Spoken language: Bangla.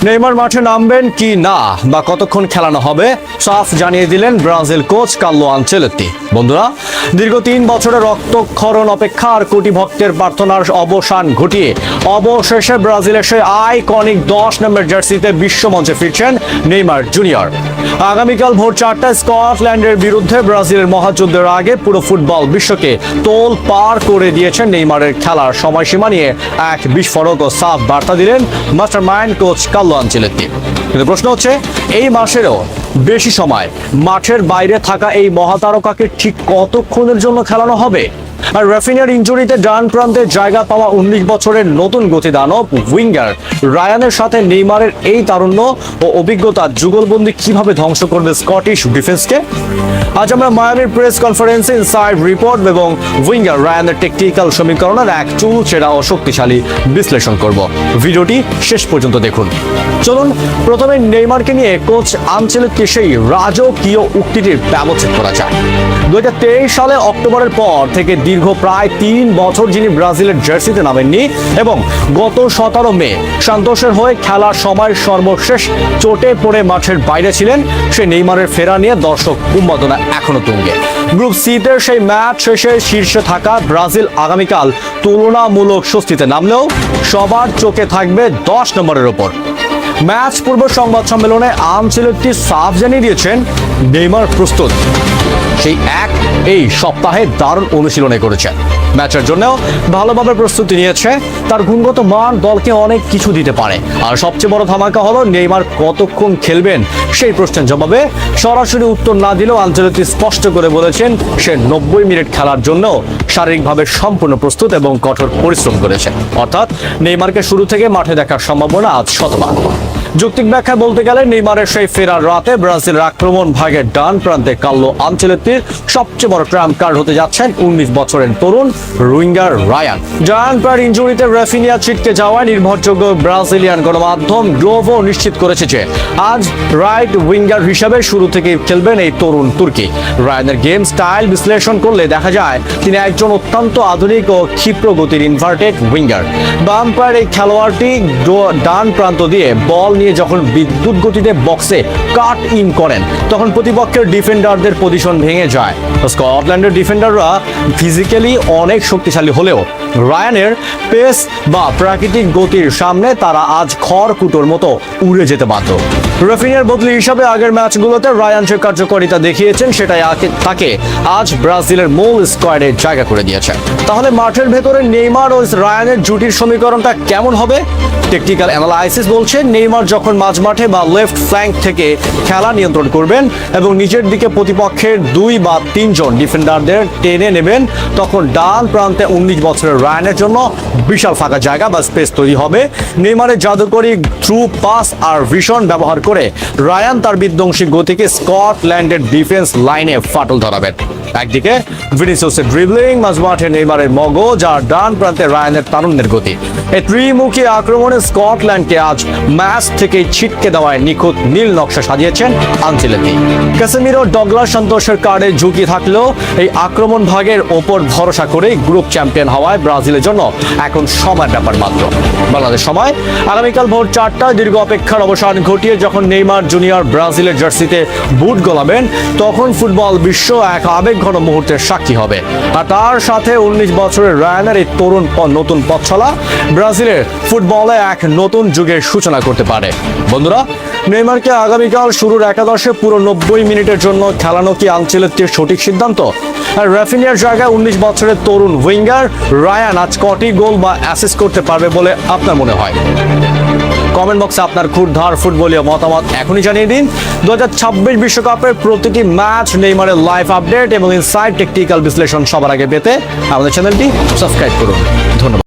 নেইমার মাঠে নামবেন কি না বা কতক্ষণ খেলানো হবে সাফ জানিয়ে দিলেন ব্রাজিল কোচ কার্লো আনচেলত্তি। বন্ধুরা, দীর্ঘ 3 বছরের রক্তক্ষরণ অপেক্ষা আর কোটি ভক্তের প্রার্থনার অবসান ঘটিয়ে অবশেষে ব্রাজিলের সেই আইকনিক 10 নম্বর জার্সিতে বিশ্বমঞ্চে ফিরছেন নেইমার জুনিয়র। আগামীকাল ভোর 4টায় স্কটল্যান্ডের বিরুদ্ধে ব্রাজিলের মহাযুদ্ধের আগে পুরো ফুটবল বিশ্বকে তোল পার করে দিয়েছেন নেইমারের খেলার সময়সীমা নিয়ে এক বিস্ফোরক ও সাফ বার্তা দিলেন মাস্টারমাইন্ড কোচ কার্লো আনচেলত্তি। কিন্তু প্রশ্ন হচ্ছে, এই মাসেরও বেশি সময় মাঠের বাইরে থাকা এই মহাতারকাকে ঠিক কতক্ষণের জন্য খেলানো হবে? আর রাফিনিয়ার ইনজুরিতে ডান প্রান্তে জায়গা পাওয়া 19 বছরের নতুন গতিদানব উইঙ্গার রায়ানের সাথে নেইমারের এই তারুণ্য ও অভিজ্ঞতা যুগলবন্দি কিভাবে ধ্বংস করবে স্কটিশ ডিফেন্সকে? আজ আমরা মায়ামির প্রেস কনফারেন্সে ইনসাইড রিপোর্ট এবং উইঙ্গার রায়ানের টেকনিক্যাল সমীকরণের এক চুলচেরা ও শক্তিশালী বিশ্লেষণ করব। ভিডিওটি শেষ পর্যন্ত দেখুন। চলুন প্রথমে নেইমারকে নিয়ে কোচ আনচেলত্তির সেই রাজকীয় উক্তিটির ব্যবচ্ছেদ করা যায়। 2023 সালে অক্টোবরের পর থেকে দীর্ঘ প্রায় 3 বছর যিনি ব্রাজিলের জার্সিতে নামেননি এবং গত 17 মে সান্তোসের হয়ে খেলার সময় সর্বশেষ চোটে পড়ে মাঠের বাইরে ছিলেন, সে নেইমারের ফেরা নিয়ে দর্শক উন্মাদনা এখনো তুঙ্গে। গ্রুপ সিতে সেই ম্যাচ শেষে শীর্ষে থাকা ব্রাজিল আগামীকাল তুলনামূলক স্বস্তিতে নামলেও সবার চোখে থাকবে 10 নম্বরের ওপর। ম্যাচ পূর্ব সংবাদ সম্মেলনে আনচেলত্তি সাফ জানিয়ে দিয়েছেন নেইমার প্রস্তুত। সেই এই সপ্তাহে দারুণ অনুশীলনে করেছে, ম্যাচের জন্যও ভালোভাবে প্রস্তুতি নিয়েছে। তার গুণগত মান দলকে অনেক কিছু দিতে পারে। আর সবচেয়ে বড় ধামাকা হলো নেইমার কতক্ষণ খেলবেন সেই প্রশ্নের জবাবে সরাসরি উত্তর না দিলেও আনচেলত্তি স্পষ্ট করে বলেছেন সে 90 মিনিট খেলার জন্য শারীরিকভাবে সম্পূর্ণ প্রস্তুত এবং কঠোর পরিশ্রম করেছে। অর্থাৎ নেইমারকে শুরু থেকে মাঠে দেখার সম্ভাবনা আজ শতভাগ। যৌক্তিক ব্যাখ্যা বলতে গেলে নেইমারের সেই ফেরার রাতে ব্রাজিলের আক্রমণ ভাগের ডান প্রান্তে কার্লো আনচেলত্তির সবচেয়ে বড় ট্রাম্প কার্ড হতে যাচ্ছেন 19 বছরের তরুণ উইঙ্গার রায়ান। ডান পায়ের ইনজুরিতে রাফিনিয়া ছিটকে যাওয়ায় নির্ভরযোগ্য ব্রাজিলিয়ান গণমাধ্যম গ্লোভো নিশ্চিত করেছে যে আজ রাইট উইঙ্গার হিসেবে শুরু থেকে খেলবেন এই তরুণ তুর্কি। রায়ানের গেম স্টাইল বিশ্লেষণ করলে দেখা যায় তিনি একজন অত্যন্ত আধুনিক ও ক্ষিপ্র গতির ইনভার্টেড উইঙ্গার। বাম পায়ের এই খেলোয়াড়টি ডান প্রান্ত দিয়ে বল নিয়ে যখন বিদ্যুৎ গতিতে বক্সে কাট ইন করেন তখন প্রতিপক্ষের ডিফেন্ডারদের পজিশন ভেঙে যায়। স্কটল্যান্ডের ডিফেন্ডাররা ফিজিক্যালি অনেক শক্তিশালী হলেও রায়ানের পেস বা প্রাকৃতিক গতির সামনে তারা আজ খড়কুটোর মতো উড়ে যেতে বাধ্য। রাফিনিয়ার বদলি হিসাবে আগের ম্যাচগুলোতে রায়ান যে কার্যকারিতা দেখিয়েছেন সেটাই তাকে আজ ব্রাজিলের মূল স্কোয়াডে জায়গা করে দিয়েছে। তাহলে মাঠের ভেতরে নেইমার ও রায়ানের জুটির সমীকরণটা কেমন হবে? টেকনিক্যাল অ্যানালাইসিস বলছে নেইমার যখন মাঝমাঠে বা লেফট ফ্ল্যাঙ্ক থেকে খেলা নিয়ন্ত্রণ করবেন এবং নিজের দিকে প্রতিপক্ষের 2 বা 3 জন ডিফেন্ডারদের টেনে নেবেন, তখন ডান প্রান্তে 19 বছরের রায়ানের জন্য বিশাল ফাঁকা জায়গা বা স্পেস তৈরি হবে। নেইমারের জাদুকরী থ্রু পাস আর ভিশন ব্যবহার করে রায়ান তার বিধ্বংসী গতিকে স্কটল্যান্ডের ডিফেন্স লাইনে ফাটল ধরাবেন। একদিকে ভিনিসিয়াসের ড্রিবলিং, মাঝমাঠে নেইমারের মগজ আর ডান প্রান্তে রায়ানের তারুণ্যের গতি। এই ত্রিমুখী আক্রমণে স্কটল্যান্ডকে আজ ম্যাচ থেকে ছিটকে দেওয়ায় নিখুঁত নীল নকশা সাজিয়েছেন আনচেলত্তি। ক্যাসেমিরো ডগলাস সন্তোষের কার্ডে ঝুঁকি থাকলেও এই আক্রমণ ভাগের ওপর ভরসা করেই গ্রুপ চ্যাম্পিয়ন হওয়ায় ব্রাজিলের জন্য এখন সময়ের ব্যাপার মাত্র। বাংলাদেশ সময় আগামীকাল ভোর 4টায় দীর্ঘ অপেক্ষার অবসান ঘটিয়ে যখন নেইমার জুনিয়র ব্রাজিলের জার্সিতে বুট গলাবেন তখন ফুটবল বিশ্ব এক আবেগঘন মুহূর্তের সাক্ষী হবে। আর তার সাথে 19 বছরের রায়ানের এই তরুণ নতুন পথচলা ব্রাজিলের ফুটবলে এক নতুন যুগের সূচনা করতে পারে। বন্ধুরা, নেইমারকে আগামীকাল শুরুর একাদশে পুরো 90 মিনিটের জন্য খেলানো কি আনচেলত্তির সঠিক সিদ্ধান্ত? আর রাফিনিয়ার জায়গায় 19 বছরের তরুণ উইঙ্গার রায়ান আজ কটি গোল বা অ্যাসিস্ট করতে পারবে বলে আপনার মনে হয়? কমেন্ট বক্সে আপনার ক্ষুরধার ফুটবলীয় মতামত এখনই জানিয়ে দিন। 2026 বিশ্বকাপের প্রতিটি ম্যাচ, নেইমারের লাইভ আপডেট এবং ইনসাইড টেকনিক্যাল বিশ্লেষণ সবার আগে পেতে আমাদের চ্যানেলটি সাবস্ক্রাইব করুন। ধন্যবাদ।